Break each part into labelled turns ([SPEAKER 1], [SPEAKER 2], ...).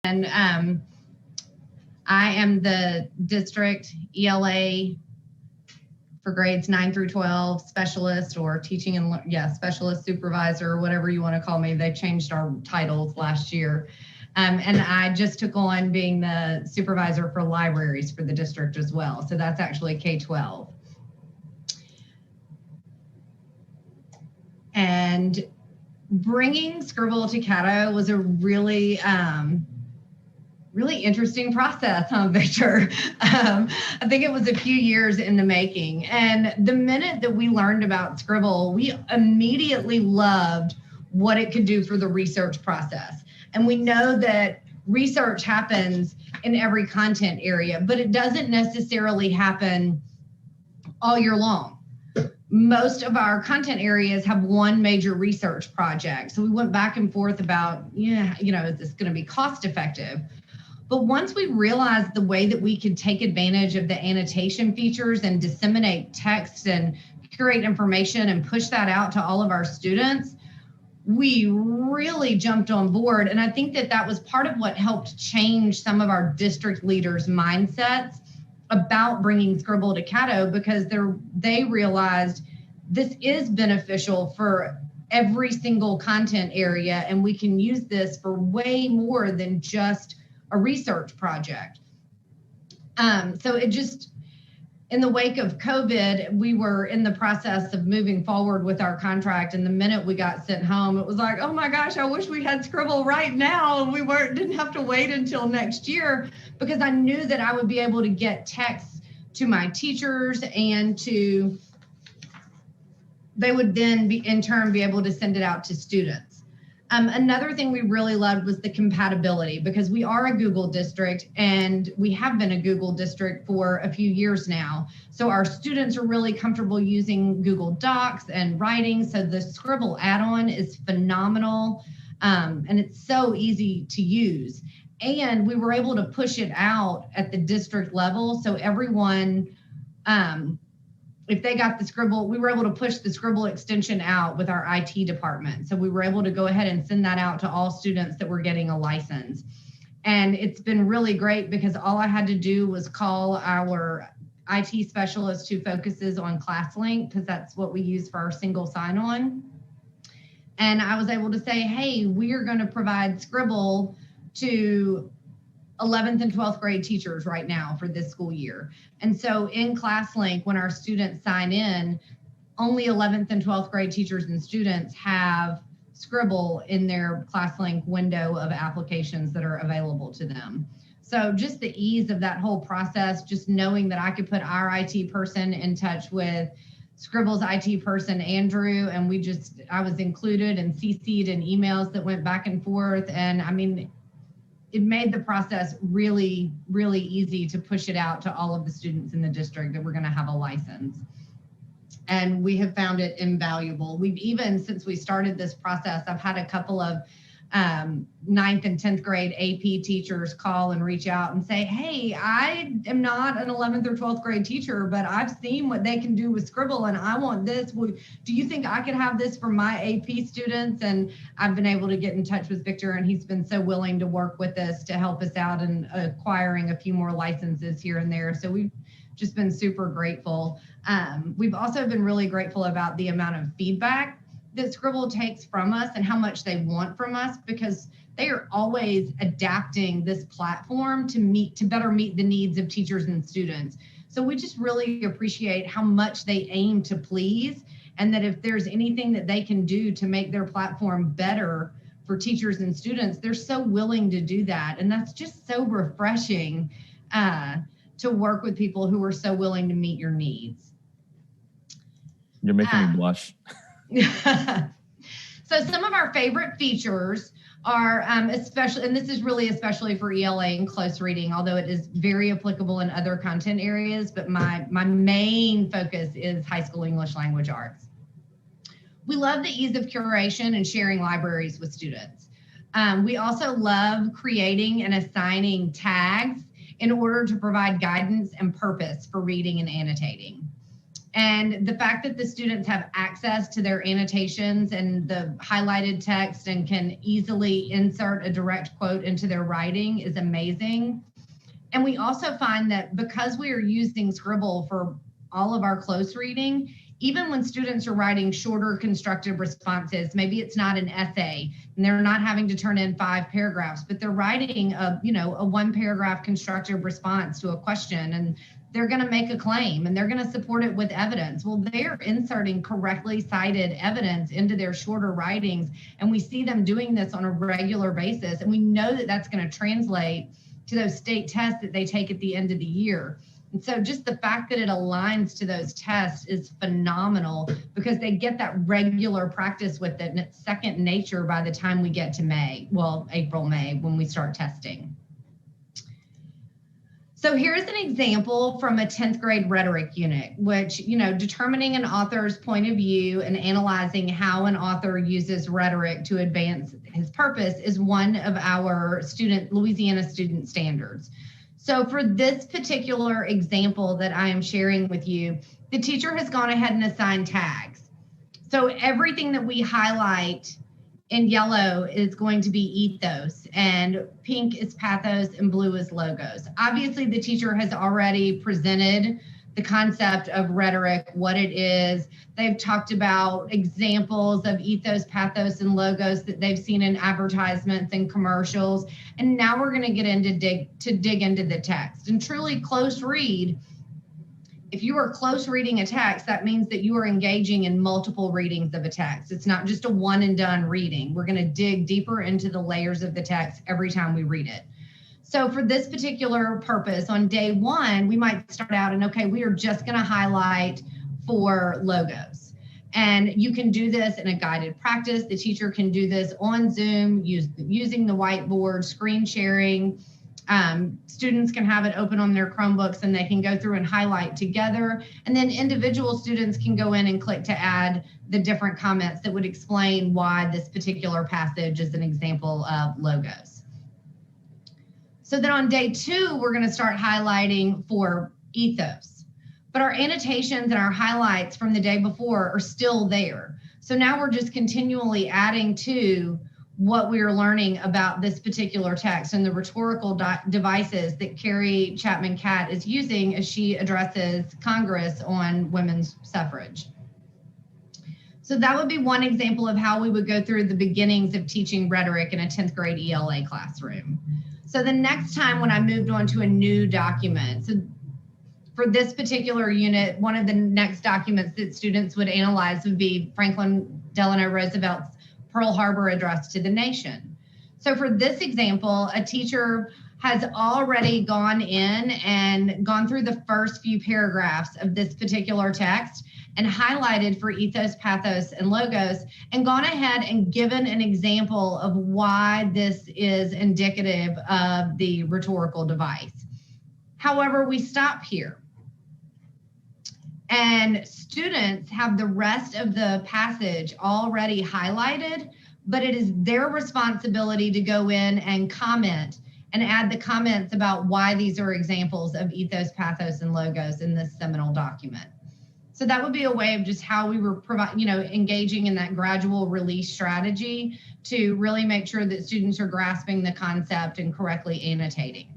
[SPEAKER 1] And I am the district ELA for grades 9 through 12 specialist, or teaching and specialist supervisor, whatever you want to call me. They changed our titles last year. And I just took on being the supervisor for libraries for the district as well. So that's actually K-12. And bringing Scrible to Caddo was a really, really interesting process, huh, Victor? I think it was a few years in the making. And the minute that we learned about Scrible, we immediately loved what it could do for the research process. And we know that research happens in every content area, but it doesn't necessarily happen all year long. Most of our content areas have one major research project. So we went back and forth about, is this going to be cost effective? But once we realized the way that we could take advantage of the annotation features and disseminate text and curate information and push that out to all of our students, we really jumped on board. And I think that that was part of what helped change some of our district leaders' mindsets about bringing Scrible to Caddo, because they realized this is beneficial for every single content area, and we can use this for way more than just a research project. So it just, in the wake of COVID, we were in the process of moving forward with our contract. And the minute we got sent home, it was like, oh my gosh, I wish we had Scrible right now. And we didn't have to wait until next year, because I knew that I would be able to get texts to my teachers, and they would then in turn be able to send it out to students. Another thing we really loved was the compatibility, because we are a Google district, and we have been a Google district for a few years now. So our students are really comfortable using Google Docs and writing. So the Scrible add-on is phenomenal, and it's so easy to use. And we were able to push it out at the district level. So everyone, if they got the Scrible, we were able to push the Scrible extension out with our IT department. So we were able to go ahead and send that out to all students that were getting a license. And it's been really great, because all I had to do was call our IT specialist who focuses on ClassLink, because that's what we use for our single sign-on. And I was able to say, hey, we are going to provide Scrible to 11th and 12th grade teachers right now for this school year. And so in ClassLink, when our students sign in, only 11th and 12th grade teachers and students have Scrible in their ClassLink window of applications that are available to them. So just the ease of that whole process, just knowing that I could put our IT person in touch with Scrible's IT person, Andrew, and I was included and CC'd in emails that went back and forth. And I mean, it made the process really, really easy to push it out to all of the students in the district that were going to have a license. And we have found it invaluable. We've even, since we started this process, I've had a couple of 9th and 10th grade AP teachers call and reach out and say, hey, I am not an 11th or 12th grade teacher, but I've seen what they can do with Scrible, and I want this. Do you think I could have this for my AP students? And I've been able to get in touch with Victor, and he's been so willing to work with us to help us out in acquiring a few more licenses here and there. So we've just been super grateful. We've also been really grateful about the amount of feedback that Scrible takes from us and how much they want from us, because they are always adapting this platform to better meet the needs of teachers and students. So we just really appreciate how much they aim to please, and that if there's anything that they can do to make their platform better for teachers and students, they're so willing to do that. And that's just so refreshing to work with people who are so willing to meet your needs.
[SPEAKER 2] You're making me blush.
[SPEAKER 1] So some of our favorite features are especially, and this is really especially for ELA and close reading, although it is very applicable in other content areas, but my main focus is high school English language arts. We love the ease of curation and sharing libraries with students. We also love creating and assigning tags in order to provide guidance and purpose for reading and annotating. And the fact that the students have access to their annotations and the highlighted text and can easily insert a direct quote into their writing is amazing. And we also find that because we are using Scribble for all of our close reading, even when students are writing shorter constructive responses, maybe it's not an essay and they're not having to turn in 5 paragraphs, but they're writing a 1-paragraph constructive response to a question, and they're going to make a claim and they're going to support it with evidence. Well, they're inserting correctly cited evidence into their shorter writings, and we see them doing this on a regular basis. And we know that that's going to translate to those state tests that they take at the end of the year. And so just the fact that it aligns to those tests is phenomenal, because they get that regular practice with it, and it's second nature by the time we get to April, May, when we start testing. So here's an example from a 10th grade rhetoric unit, which, determining an author's point of view and analyzing how an author uses rhetoric to advance his purpose is one of our Louisiana student standards. So for this particular example that I am sharing with you, the teacher has gone ahead and assigned tags. So everything that we highlight in yellow is going to be ethos, and pink is pathos, and blue is logos. Obviously, the teacher has already presented the concept of rhetoric, what it is. They've talked about examples of ethos, pathos, and logos that they've seen in advertisements and commercials. And now we're going to get into dig into the text. And truly close read, if you are close reading a text, that means that you are engaging in multiple readings of a text. It's not just a one and done reading. We're going to dig deeper into the layers of the text every time we read it. So for this particular purpose, on day 1, we might start out and, okay, we are just going to highlight 4 logos. And you can do this in a guided practice. The teacher can do this on Zoom using the whiteboard, screen sharing. Students can have it open on their Chromebooks and they can go through and highlight together. And then individual students can go in and click to add the different comments that would explain why this particular passage is an example of logos. So then on day 2, we're going to start highlighting for ethos. But our annotations and our highlights from the day before are still there. So now we're just continually adding to what we are learning about this particular text and the rhetorical devices that Carrie Chapman-Catt is using as she addresses Congress on women's suffrage. So that would be one example of how we would go through the beginnings of teaching rhetoric in a 10th grade ELA classroom. So the next time when I moved on to a new document, so for this particular unit, one of the next documents that students would analyze would be Franklin Delano Roosevelt's Pearl Harbor Address to the Nation. So for this example, a teacher has already gone in and gone through the first few paragraphs of this particular text and highlighted for ethos, pathos, and logos, and gone ahead and given an example of why this is indicative of the rhetorical device. However, we stop here. And students have the rest of the passage already highlighted, but it is their responsibility to go in and comment and add the comments about why these are examples of ethos, pathos, and logos in this seminal document. So that would be a way of just how we were engaging in that gradual release strategy to really make sure that students are grasping the concept and correctly annotating.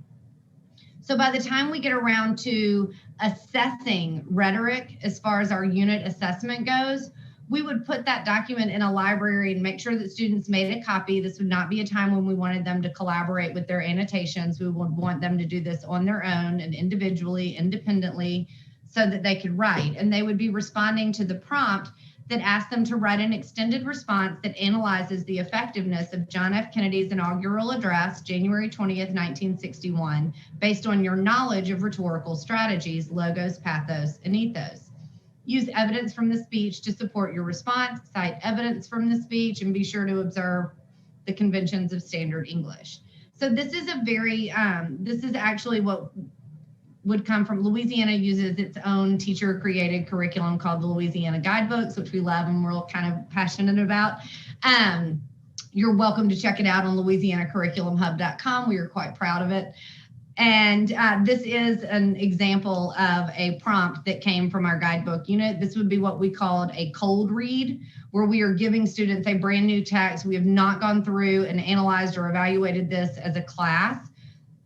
[SPEAKER 1] So by the time we get around to assessing rhetoric as far as our unit assessment goes, we would put that document in a library and make sure that students made a copy. This would not be a time when we wanted them to collaborate with their annotations. We would want them to do this on their own and individually, independently, so that they could write. And they would be responding to the prompt that asked them to write an extended response that analyzes the effectiveness of John F. Kennedy's inaugural address, January 20th, 1961, based on your knowledge of rhetorical strategies, logos, pathos, and ethos. Use evidence from the speech to support your response, cite evidence from the speech, and be sure to observe the conventions of standard English. So this is a very, this is actually what would come from Louisiana uses its own teacher created curriculum called the Louisiana Guidebooks, which we love and we're kind of passionate about. You're welcome to check it out on LouisianaCurriculumHub.com. We are quite proud of it. And this is an example of a prompt that came from our guidebook unit. This would be what we called a cold read, where we are giving students a brand new text. We have not gone through and analyzed or evaluated this as a class.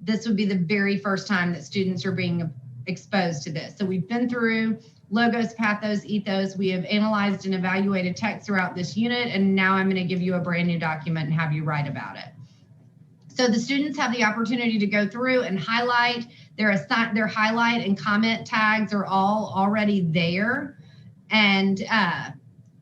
[SPEAKER 1] This would be the very first time that students are being exposed to this. So we've been through logos, pathos, ethos. We have analyzed and evaluated text throughout this unit, and now I'm going to give you a brand new document and have you write about it. So the students have the opportunity to go through and highlight. Their highlight and comment tags are all already there, and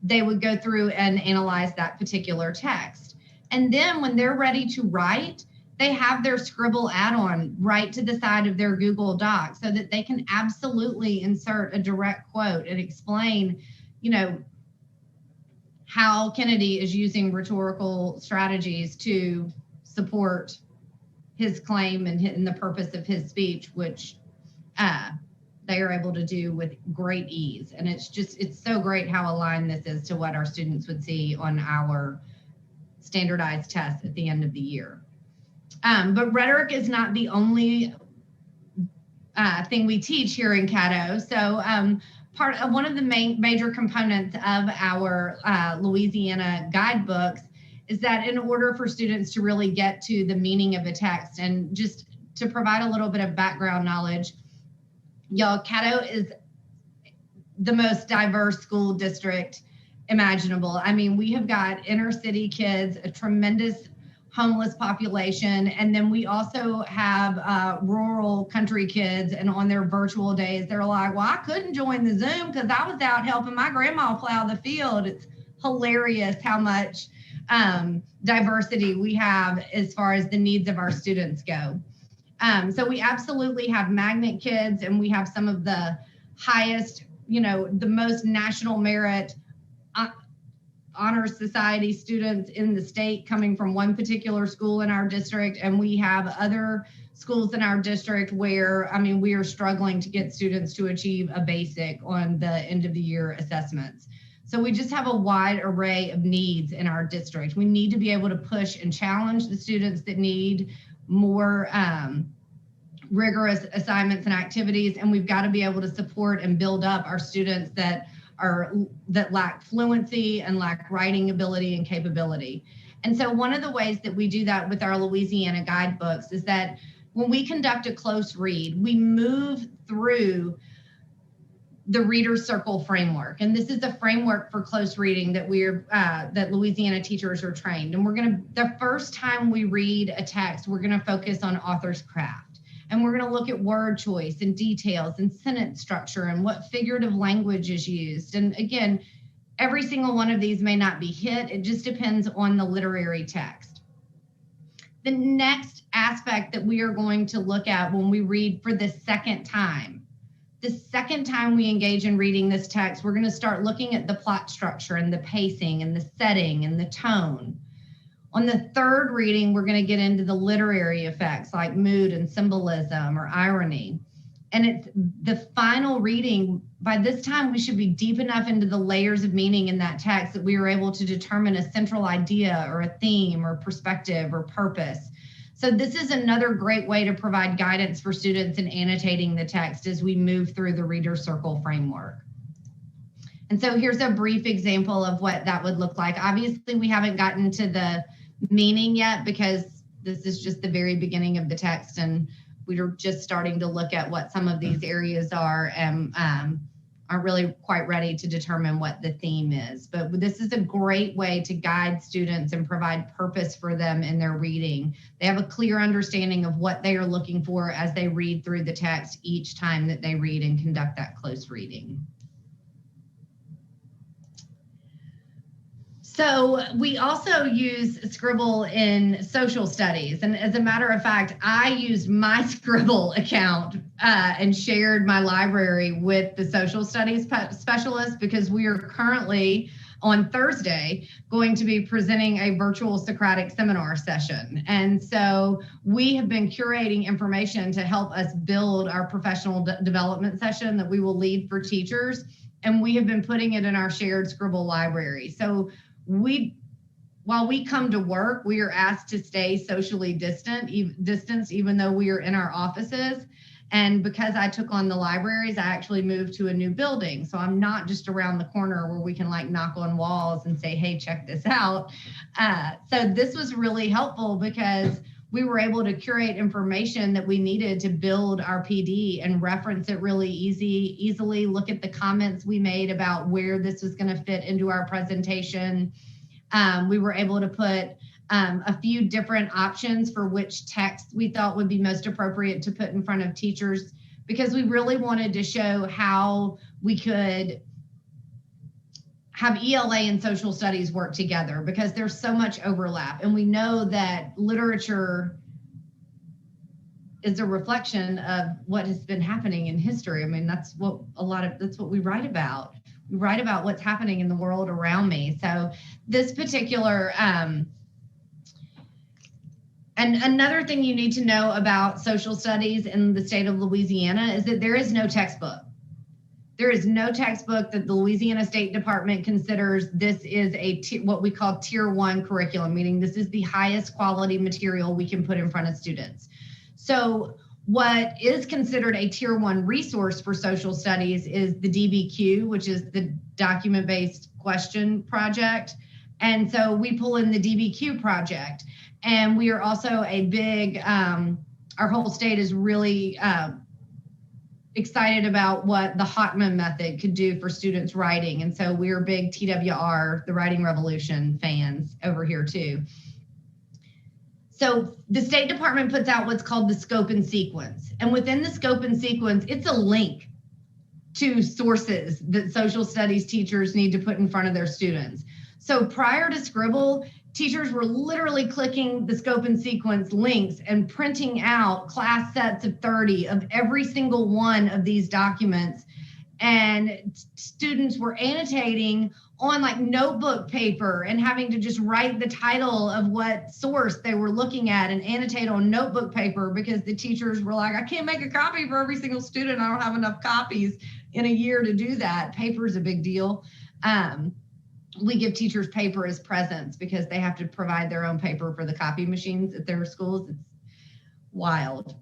[SPEAKER 1] they would go through and analyze that particular text. And then when they're ready to write, they have their Scrible add-on right to the side of their Google Doc so that they can absolutely insert a direct quote and explain, how Kennedy is using rhetorical strategies to support his claim and the purpose of his speech, which they are able to do with great ease. And it's so great how aligned this is to what our students would see on our standardized tests at the end of the year. But rhetoric is not the only thing we teach here in Caddo. So one of the major components of our Louisiana guidebooks is that in order for students to really get to the meaning of a text, and just to provide a little bit of background knowledge, y'all, Caddo is the most diverse school district imaginable. I mean, we have got inner city kids, a tremendous homeless population, and then we also have rural country kids, and on their virtual days, they're like, well, I couldn't join the Zoom because I was out helping my grandma plow the field. It's hilarious how much diversity we have as far as the needs of our students go. So we absolutely have magnet kids, and we have some of the highest, the most national merit honor society students in the state coming from one particular school in our district. And we have other schools in our district where, we are struggling to get students to achieve a basic on the end of the year assessments. So we just have a wide array of needs in our district. We need to be able to push and challenge the students that need more rigorous assignments and activities. And we've got to be able to support and build up our students that lack fluency and lack writing ability and capability. And so one of the ways that we do that with our Louisiana guidebooks is that when we conduct a close read, we move through the reader circle framework. And this is a framework for close reading that that Louisiana teachers are trained. And the first time we read a text, we're gonna focus on author's craft. And we're going to look at word choice and details and sentence structure and what figurative language is used. And again, every single one of these may not be hit. It just depends on the literary text. The next aspect that we are going to look at when we read for the second time we engage in reading this text, we're going to start looking at the plot structure and the pacing and the setting and the tone. On the third reading, we're going to get into the literary effects like mood and symbolism or irony. And it's the final reading. By this time, we should be deep enough into the layers of meaning in that text that we are able to determine a central idea or a theme or perspective or purpose. So this is another great way to provide guidance for students in annotating the text as we move through the reader circle framework. And so here's a brief example of what that would look like. Obviously, we haven't gotten to the meaning yet because this is just the very beginning of the text, and we're just starting to look at what some of these areas are and aren't really quite ready to determine what the theme is. But this is a great way to guide students and provide purpose for them in their reading. They have a clear understanding of what they are looking for as they read through the text each time that they read and conduct that close reading. So we also use Scribble in social studies. And as a matter of fact, I used my Scribble account and shared my library with the social studies specialist because we are currently on Thursday going to be presenting a virtual Socratic seminar session. And so we have been curating information to help us build our professional development session that we will lead for teachers. And we have been putting it in our shared Scribble library. So while we come to work, we are asked to stay socially distanced, even though we are in our offices. And because I took on the libraries, I actually moved to a new building. So I'm not just around the corner where we can like knock on walls and say, hey, check this out. So this was really helpful because we were able to curate information that we needed to build our PD and reference it really easily, look at the comments we made about where this was going to fit into our presentation. We were able to put a few different options for which text we thought would be most appropriate to put in front of teachers, because we really wanted to show how we could have ELA and social studies work together, because there's so much overlap. And we know that literature is a reflection of what has been happening in history. I mean, that's what we write about. We write about what's happening in the world around me. So this particular, and another thing you need to know about social studies in the state of Louisiana is that there is no textbook. There is no textbook that the Louisiana State Department considers this is what we call tier 1 curriculum, meaning this is the highest quality material we can put in front of students. So what is considered a tier 1 resource for social studies is the DBQ, which is the document-based question project. And so we pull in the DBQ project. And we are also a big, our whole state is really excited about what the Hotman method could do for students writing. And so we're big TWR, the Writing Revolution fans over here too. So the State Department puts out what's called the scope and sequence. And within the scope and sequence, it's a link to sources that social studies teachers need to put in front of their students. So prior to Scrible, teachers were literally clicking the scope and sequence links and printing out class sets of 30 of every single one of these documents. And students were annotating on like notebook paper and having to just write the title of what source they were looking at and annotate on notebook paper, because the teachers were like, I can't make a copy for every single student. I don't have enough copies in a year to do that. Paper is a big deal. We give teachers paper as presents because they have to provide their own paper for the copy machines at their schools. It's wild.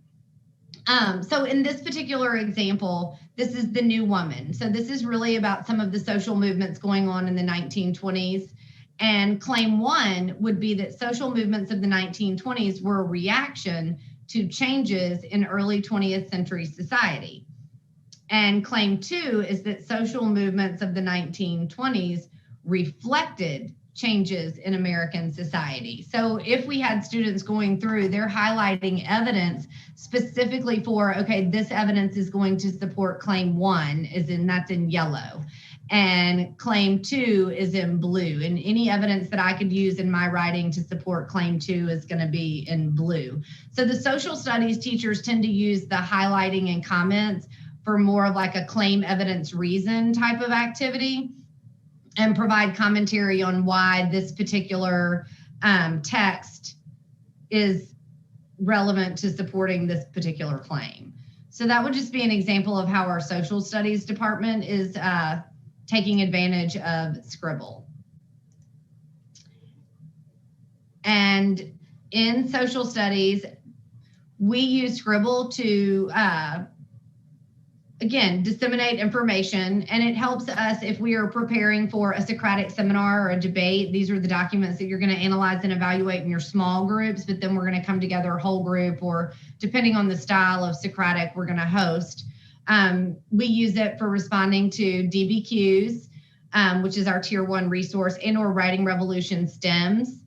[SPEAKER 1] So in this particular example, this is the New Woman. So this is really about some of the social movements going on in the 1920s. And claim 1 would be that social movements of the 1920s were a reaction to changes in early 20th century society. And claim 2 is that social movements of the 1920s reflected changes in American society. So if we had students going through, they're highlighting evidence specifically for, okay, this evidence is going to support claim 1, that's in yellow, and claim 2 is in blue. And any evidence that I could use in my writing to support claim 2 is going to be in blue. So the social studies teachers tend to use the highlighting and comments for more of like a claim evidence reason type of activity, and provide commentary on why this particular text is relevant to supporting this particular claim. So that would just be an example of how our social studies department is taking advantage of Scrible. And in social studies, we use Scrible to again, disseminate information, and it helps us if we are preparing for a Socratic seminar or a debate. These are the documents that you're going to analyze and evaluate in your small groups, but then we're going to come together a whole group, or depending on the style of Socratic we're going to host. We use it for responding to DBQs, which is our tier 1 resource, and or Writing Revolution stems.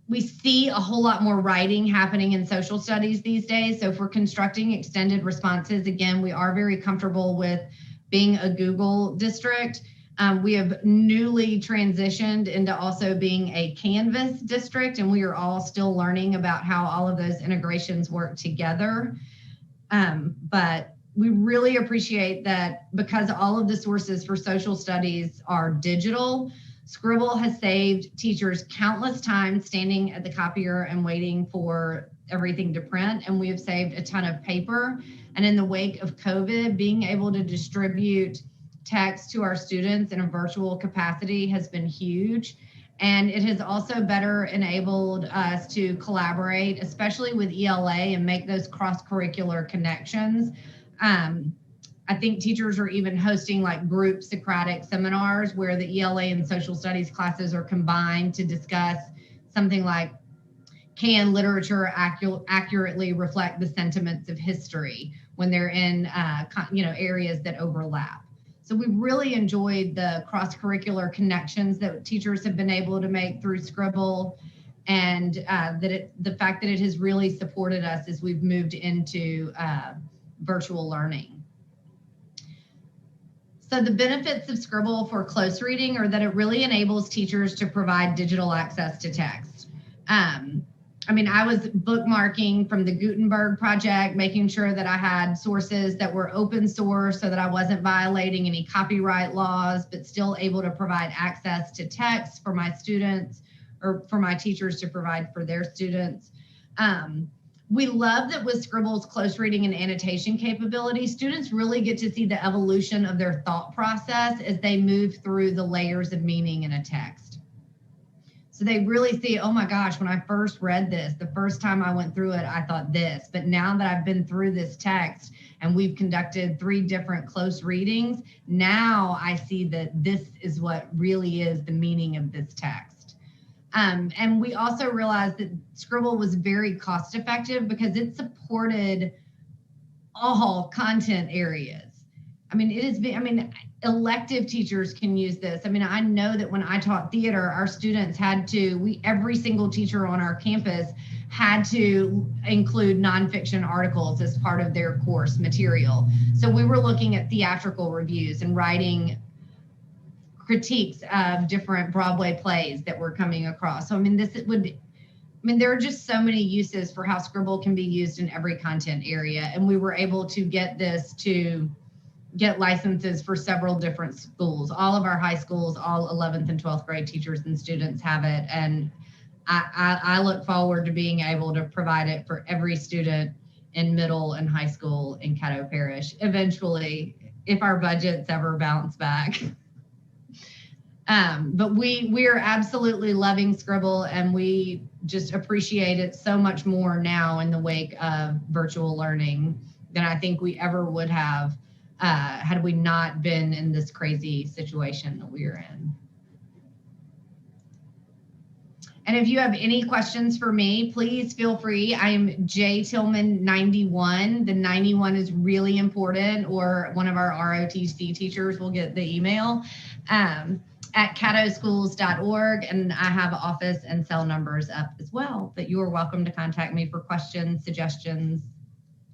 [SPEAKER 1] We see a whole lot more writing happening in social studies these days. So for constructing extended responses, again, we are very comfortable with being a Google district. We have newly transitioned into also being a Canvas district, and we are all still learning about how all of those integrations work together. But we really appreciate that because all of the sources for social studies are digital, Scrible has saved teachers countless times standing at the copier and waiting for everything to print, and we have saved a ton of paper. And in the wake of COVID, being able to distribute text to our students in a virtual capacity has been huge. And it has also better enabled us to collaborate, especially with ELA, and make those cross-curricular connections. I think teachers are even hosting like group Socratic seminars where the ELA and social studies classes are combined to discuss something like, can literature accurately reflect the sentiments of history when they're in areas that overlap. So we really enjoyed the cross-curricular connections that teachers have been able to make through Scrible, and the fact that it has really supported us as we've moved into virtual learning. So the benefits of Scrible for close reading are that it really enables teachers to provide digital access to text. I was bookmarking from the Gutenberg project, making sure that I had sources that were open source so that I wasn't violating any copyright laws, but still able to provide access to text for my students or for my teachers to provide for their students. We love that with Scribble's close reading and annotation capability, students really get to see the evolution of their thought process as they move through the layers of meaning in a text. So they really see, oh my gosh, when I first read this, the first time I went through it, I thought this, but now that I've been through this text and we've conducted 3 different close readings, now I see that this is what really is the meaning of this text. And we also realized that Scribble was very cost effective because it supported all content areas. Elective teachers can use this. I know that when I taught theater, our students every single teacher on our campus had to include nonfiction articles as part of their course material. So we were looking at theatrical reviews and writing critiques of different Broadway plays that we're coming across. So, there are just so many uses for how Scribble can be used in every content area. And we were able to get this to get licenses for several different schools. All of our high schools, all 11th and 12th grade teachers and students have it. And I look forward to being able to provide it for every student in middle and high school in Caddo Parish, eventually, if our budgets ever bounce back. But we are absolutely loving Scribble, and we just appreciate it so much more now in the wake of virtual learning than I think we ever would have had we not been in this crazy situation that we are in. And if you have any questions for me, please feel free. I am jtillman91. The 91 is really important, or one of our ROTC teachers will get the email. At caddoschools.org, and I have office and cell numbers up as well, but you are welcome to contact me for questions, suggestions,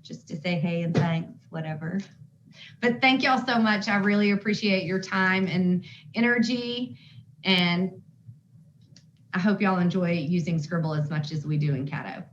[SPEAKER 1] just to say hey and thanks, whatever. But thank y'all so much. I really appreciate your time and energy, and I hope y'all enjoy using Scribble as much as we do in Caddo.